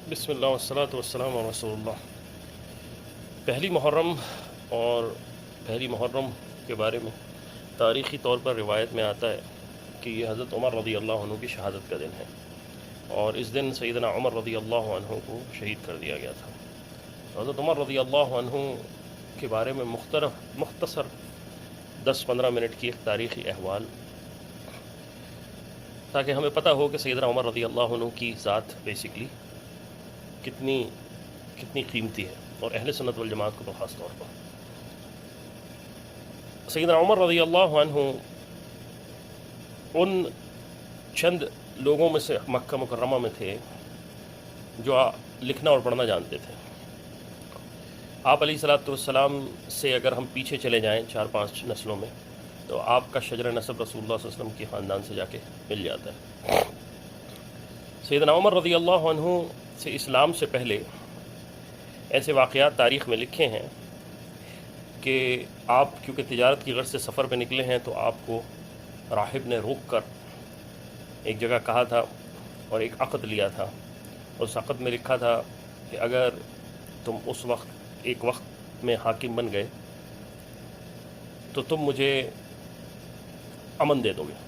بسم اللہ والصلاۃ والسلام علی رسول اللہ۔ پہلی محرم اور پہلی محرم کے بارے میں تاریخی طور پر روایت میں آتا ہے کہ یہ حضرت عمر رضی اللہ عنہ کی شہادت کا دن ہے، اور اس دن سیدنا عمر رضی اللہ عنہ کو شہید کر دیا گیا تھا۔ حضرت عمر رضی اللہ عنہ کے بارے میں مختصر 10-15 منٹ کی ایک تاریخی احوال، تاکہ ہمیں پتہ ہو کہ سیدنا عمر رضی اللہ عنہ کی ذات بیسکلی کتنی قیمتی ہے، اور اہل سنت والجماعت کو تو خاص طور پر۔ سیدنا عمر رضی اللہ عنہ ان چند لوگوں میں سے مکہ مکرمہ میں تھے جو لکھنا اور پڑھنا جانتے تھے۔ آپ علیہ الصلاۃ والسلام سے اگر ہم پیچھے چلے جائیں 4-5 نسلوں میں، تو آپ کا شجرہ نسب رسول اللہ صلی اللہ علیہ وسلم کے خاندان سے جا کے مل جاتا ہے۔ سیدنا عمر رضی اللہ عنہ سے اسلام سے پہلے ایسے واقعات تاریخ میں لکھے ہیں کہ آپ کیونکہ تجارت کی غرض سے سفر پہ نکلے ہیں، تو آپ کو راہب نے روک کر ایک جگہ کہا تھا اور ایک عقد لیا تھا۔ اس عقد میں لکھا تھا کہ اگر تم اس وقت ایک وقت میں حاکم بن گئے تو تم مجھے امن دے دو گے۔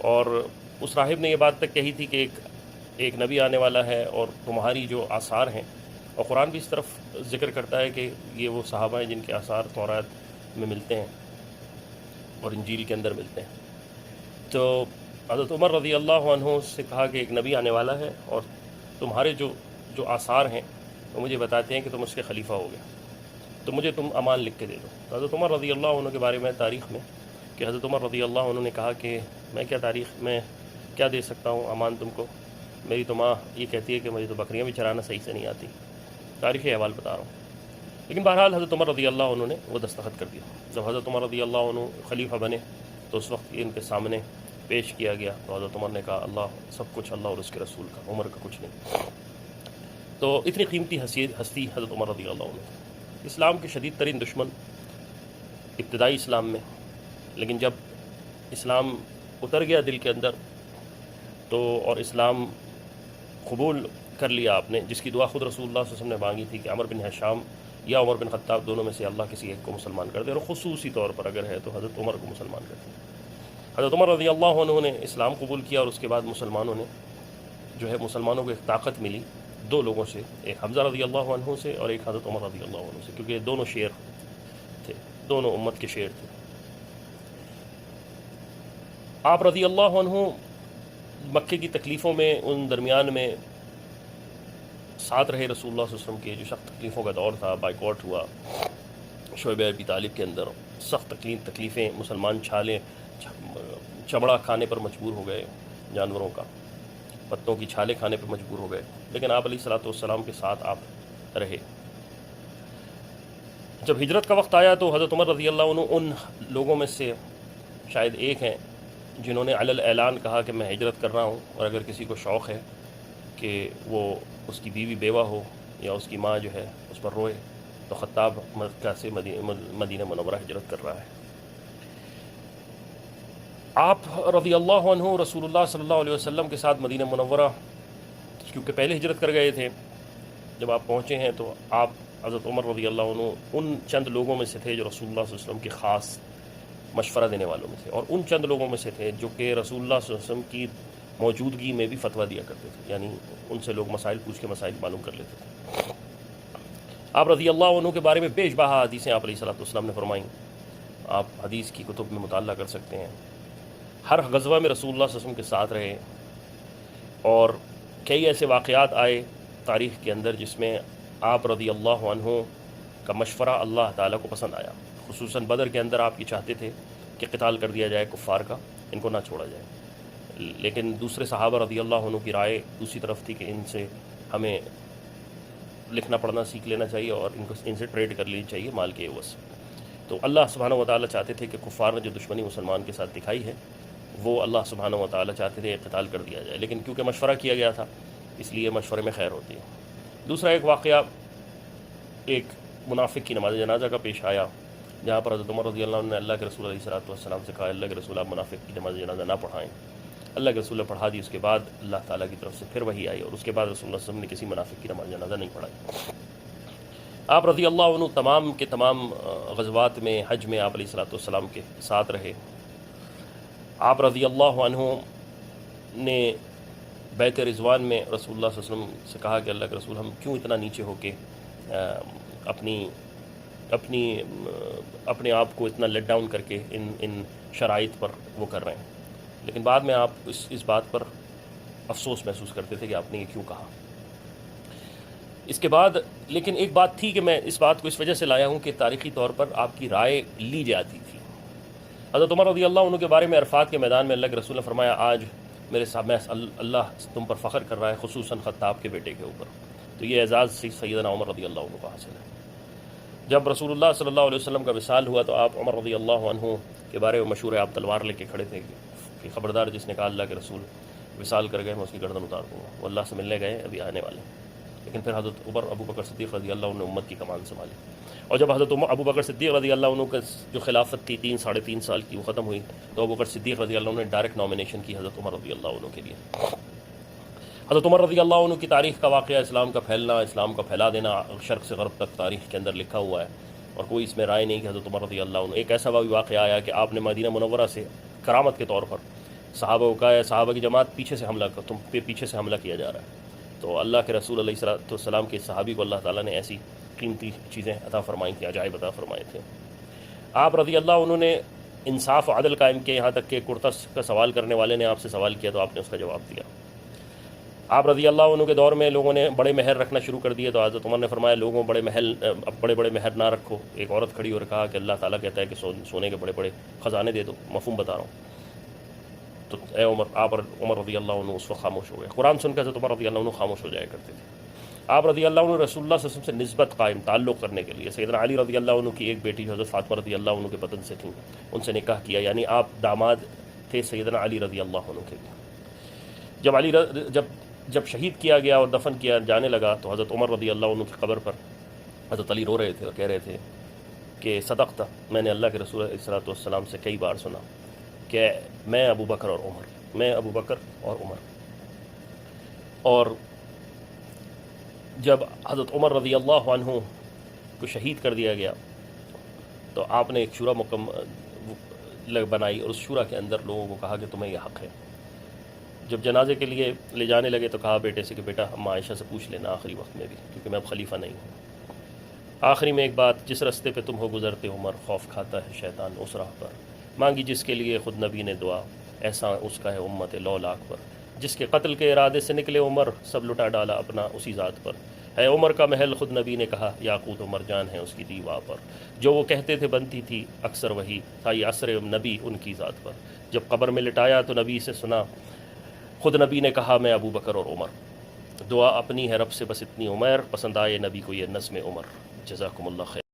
اور اس راہب نے یہ بات تک کہی تھی کہ ایک نبی آنے والا ہے، اور تمہاری جو آثار ہیں، اور قرآن بھی اس طرف ذکر کرتا ہے کہ یہ وہ صحابہ ہیں جن کے آثار تورات میں ملتے ہیں اور انجیل کے اندر ملتے ہیں۔ تو حضرت عمر رضی اللہ عنہ سے کہا کہ ایک نبی آنے والا ہے، اور تمہارے جو آثار ہیں وہ مجھے بتاتے ہیں کہ تم اس کے خلیفہ ہو گئے، تو مجھے تم امان لکھ کے دے دو۔ تو حضرت عمر رضی اللہ عنہ کے بارے میں تاریخ میں کہ حضرت عمر رضی اللہ عنہ نے کہا کہ میں کیا دے سکتا ہوں امان تم کو، میری تو ماں یہ کہتی ہے کہ مجھے تو بکریاں بھی چرانا صحیح سے نہیں آتی۔ تاریخی احوال بتا رہا ہوں، لیکن بہرحال حضرت عمر رضی اللہ عنہ نے وہ دستخط کر دیا۔ جب حضرت عمر رضی اللہ عنہ خلیفہ بنے تو اس وقت یہ ان کے سامنے پیش کیا گیا، تو حضرت عمر نے کہا اللہ سب کچھ اللہ اور اس کے رسول کا، عمر کا کچھ نہیں۔ تو اتنی قیمتی ہستی حضرت عمر رضی اللہ عنہ، اسلام کے شدید ترین دشمن ابتدائی اسلام میں، لیکن جب اسلام اتر گیا دل کے اندر تو اور اسلام قبول کر لیا آپ نے، جس کی دعا خود رسول اللہ صلی اللہ علیہ وسلم نے مانگی تھی کہ عمر بن ہشام یا عمر بن خطاب دونوں میں سے اللہ کسی ایک کو مسلمان کر دے، اور خصوصی طور پر اگر ہے تو حضرت عمر کو مسلمان کر دے۔ حضرت عمر رضی اللہ عنہ نے اسلام قبول کیا، اور اس کے بعد مسلمانوں کو ایک طاقت ملی دو لوگوں سے، ایک حمزہ رضی اللہ عنہ سے اور ایک حضرت عمر رضی اللہ عنہ سے، کیونکہ یہ دونوں شیر تھے، دونوں امت کے شیر تھے۔ آپ رضی اللہ عنہ مکے کی تکلیفوں میں ان درمیان میں ساتھ رہے، رسول اللہ صلی اللہ علیہ وسلم کے جو سخت تکلیفوں کا دور تھا، بائیکاٹ ہوا شعیب ابی طالب کے اندر، سخت تکلیفیں، مسلمان چمڑا کھانے پر مجبور ہو گئے، جانوروں کا پتوں کی چھالیں کھانے پر مجبور ہو گئے، لیکن آپ علیہ الصلاۃ والسلام کے ساتھ آپ رہے۔ جب ہجرت کا وقت آیا تو حضرت عمر رضی اللہ عنہ ان لوگوں میں سے شاید ایک ہیں جنہوں نے علی الاعلان کہا کہ میں ہجرت کر رہا ہوں، اور اگر کسی کو شوق ہے کہ وہ اس کی بیوی بیوہ ہو یا اس کی ماں جو ہے اس پر روئے، تو خطاب مکہ سے مدینہ منورہ ہجرت کر رہا ہے۔ آپ رضی اللہ عنہ رسول اللہ صلی اللہ علیہ وسلم کے ساتھ مدینہ منورہ کیونکہ پہلے ہجرت کر گئے تھے، جب آپ پہنچے ہیں تو آپ حضرت عمر رضی اللہ عنہ ان چند لوگوں میں سے تھے جو رسول اللہ صلی اللہ علیہ وسلم کے خاص مشورہ دینے والوں میں تھے، اور ان چند لوگوں میں سے تھے جو کہ رسول اللہ صلی اللہ علیہ وسلم کی موجودگی میں بھی فتویٰ دیا کرتے تھے، یعنی ان سے لوگ مسائل پوچھ کے مسائل معلوم کر لیتے تھے۔ آپ رضی اللہ عنہ کے بارے میں بیش بہا حدیثیں آپ علیہ الصلوۃ والسلام نے فرمائیں، آپ حدیث کی کتب میں مطالعہ کر سکتے ہیں۔ ہر غزوہ میں رسول اللہ صلی اللہ علیہ وسلم کے ساتھ رہے، اور کئی ایسے واقعات آئے تاریخ کے اندر جس میں آپ رضی اللہ عنہ کا مشورہ اللہ تعالیٰ کو پسند آیا۔ خصوصاً بدر کے اندر آپ یہ چاہتے تھے کہ قتال کر دیا جائے کفار کا، ان کو نہ چھوڑا جائے، لیکن دوسرے صحابہ رضی اللہ عنہ کی رائے دوسری طرف تھی کہ ان سے ہمیں لکھنا پڑھنا سیکھ لینا چاہیے اور ان سے ٹریڈ کر لینی چاہیے مال کے عوض۔ تو اللہ سبحانہ و تعالیٰ چاہتے تھے کہ کفار نے جو دشمنی مسلمان کے ساتھ دکھائی ہے وہ اللہ سبحانہ و تعالیٰ چاہتے تھے قتال کر دیا جائے، لیکن کیونکہ مشورہ کیا گیا تھا اس لیے مشورے میں خیر ہوتی ہے۔ دوسرا ایک واقعہ ایک منافق کی نماز جنازہ کا پیش آیا، جہاں پر حضرت عمر رضی اللہ عنہ نے اللہ کے رسول علیہ الصلوۃ والسلام سے کہا اللہ کے رسول آپ منافق کی نماز جنازہ نہ پڑھائیں، اللہ کے رسول نے پڑھا دی، اس کے بعد اللہ تعالیٰ کی طرف سے پھر وحی آئی، اور اس کے بعد رسول اللہ صلی اللہ علیہ وسلم نے کسی منافق کی نماز جنازہ نہیں پڑھائی۔ آپ رضی اللہ عنہ تمام کے تمام غزوات میں، حج میں آپ علیہ الصلوۃ والسلام کے ساتھ رہے۔ آپ رضی اللہ عنہ نے بیت رضوان میں رسول اللہ صلی اللہ علیہ وسلم سے کہا کہ اللہ کے رسول، ہم کیوں اتنا نیچے ہو کے اپنے آپ کو اتنا لیٹ ڈاؤن کر کے ان شرائط پر وہ کر رہے ہیں، لیکن بعد میں آپ اس بات پر افسوس محسوس کرتے تھے کہ آپ نے یہ کیوں کہا۔ اس کے بعد لیکن ایک بات تھی کہ میں اس بات کو اس وجہ سے لایا ہوں کہ تاریخی طور پر آپ کی رائے لی جاتی تھی۔ حضرت عمر رضی اللہ عنہ کے بارے میں عرفات کے میدان میں اللہ کے رسول نے فرمایا، آج میرے سامنے اللہ تم پر فخر کر رہا ہے، خصوصاً خطاب کے بیٹے کے اوپر۔ تو یہ اعزاز سیدنا عمر رضی اللہ عنہ کو حاصل ہے۔ جب رسول اللہ صلی اللہ علیہ وسلم کا وصال ہوا تو آپ عمر رضی اللہ عنہ کے بارے میں مشہور ہے، آپ تلوار لے کے کھڑے تھے کہ خبردار جس نے کہا اللہ کے رسول وصال کر گئے میں اس کی گردن اتار دوں گا، وہ اللہ سے ملنے گئے ابھی آنے والے۔ لیکن پھر حضرت ابو بکر صدیق رضی اللہ عنہ نے امت کی کمان سنبھالی، اور جب حضرت ابو بکر صدیق رضی اللہ عنہ کا جو خلافت تھی 3-3.5 سال کی وہ ختم ہوئی، تو ابو بکر صدیق رضی اللہ عنہ نے ڈائریکٹ نامینیشن کی حضرت عمر رضی اللہ عنہ کے لیے۔ حضرت عمر رضی اللہ عنہ کی تاریخ کا واقعہ، اسلام کا پھیلنا، اسلام کا پھیلا دینا شرق سے غرب تک تاریخ کے اندر لکھا ہوا ہے، اور کوئی اس میں رائے نہیں کہ حضرت عمر رضی اللہ عنہ، ایک ایسا واقعہ آیا کہ آپ نے مدینہ منورہ سے کرامت کے طور پر صحابہ کو کہا ہے، صحابہ کی جماعت پیچھے سے حملہ کر، تم پہ پیچھے سے حملہ کیا جا رہا ہے۔ تو اللہ کے رسول علیہ الصلوۃ والسلام کے صحابی کو اللہ تعالیٰ نے ایسی قیمتی چیزیں عطا فرمائی تھیں، عجائب عطا فرمائے تھے۔ آپ رضی اللہ عنہ نے انصاف و عدل قائم کیا، یہاں تک کہ کرتا کا سوال کرنے والے نے آپ سے سوال کیا تو آپ نے اس کا جواب دیا۔ آپ رضی اللہ عنہ کے دور میں لوگوں نے بڑے مہر رکھنا شروع کر دیے، تو حضرت عمر نے فرمایا لوگوں بڑے بڑے مہر نہ رکھو۔ ایک عورت کھڑی اور کہا کہ اللہ تعالیٰ کہتا ہے کہ سونے کے بڑے بڑے خزانے دے دو، مفہوم بتا رہا ہوں۔ تو اے عمر، آپ عمر رضی اللہ عنہ اس وقت خاموش ہو گئے۔ قرآن سن کر حضرت عمر رضی اللہ عنہ خاموش ہو جایا کرتے تھے۔ آپ رضی اللہ عنہ رسول اللہ صلی اللہ علیہ وسلم سے نسبت قائم تعلق کرنے کے لیے سیدنا علی رضی اللہ عنہ کی ایک بیٹی جو حضرت فاطمہ رضی اللہ عنہ کے بدن سے تھیں، ان سے نکاح کیا، یعنی آپ داماد تھے سیدنا علی رضی اللہ عنہ کے لیے۔ جب شہید کیا گیا اور دفن کیا جانے لگا تو حضرت عمر رضی اللہ عنہ کی قبر پر حضرت علی رو رہے تھے اور کہہ رہے تھے کہ صدقت، میں نے اللہ کے رسول علیہ الصلوۃ والسلام سے کئی بار سنا کہ میں ابو بکر اور عمر۔ اور جب حضرت عمر رضی اللہ عنہ کو شہید کر دیا گیا تو آپ نے ایک شورا بنائی، اور اس شورا کے اندر لوگوں کو کہا کہ تمہیں یہ حق ہے۔ جب جنازے کے لیے لے جانے لگے تو کہا بیٹے سے کہ بیٹا اماں عائشہ سے پوچھ لینا آخری وقت میں بھی، کیونکہ میں اب خلیفہ نہیں ہوں۔ آخری میں ایک بات، جس رستے پہ تم ہو گزرتے عمر، خوف کھاتا ہے شیطان اس راہ پر، مانگی جس کے لیے خود نبی نے دعا، ایسا اس کا ہے امت لو لاکھ پر، جس کے قتل کے ارادے سے نکلے عمر، سب لٹا ڈالا اپنا اسی ذات پر، ہے عمر کا محل خود نبی نے کہا، یاقوت عمر جان ہے اس کی دیوا پر، جو وہ کہتے تھے بنتی تھی اکثر وہی، تھا یہ عصر نبی ان کی ذات پر، جب قبر میں لٹایا تو نبی سے سنا، خود نبی نے کہا میں ابو بکر اور عمر، دعا اپنی ہے رب سے بس اتنی عمر، پسند آئے نبی کو یہ نظم عمر۔ جزاکم اللہ خیر۔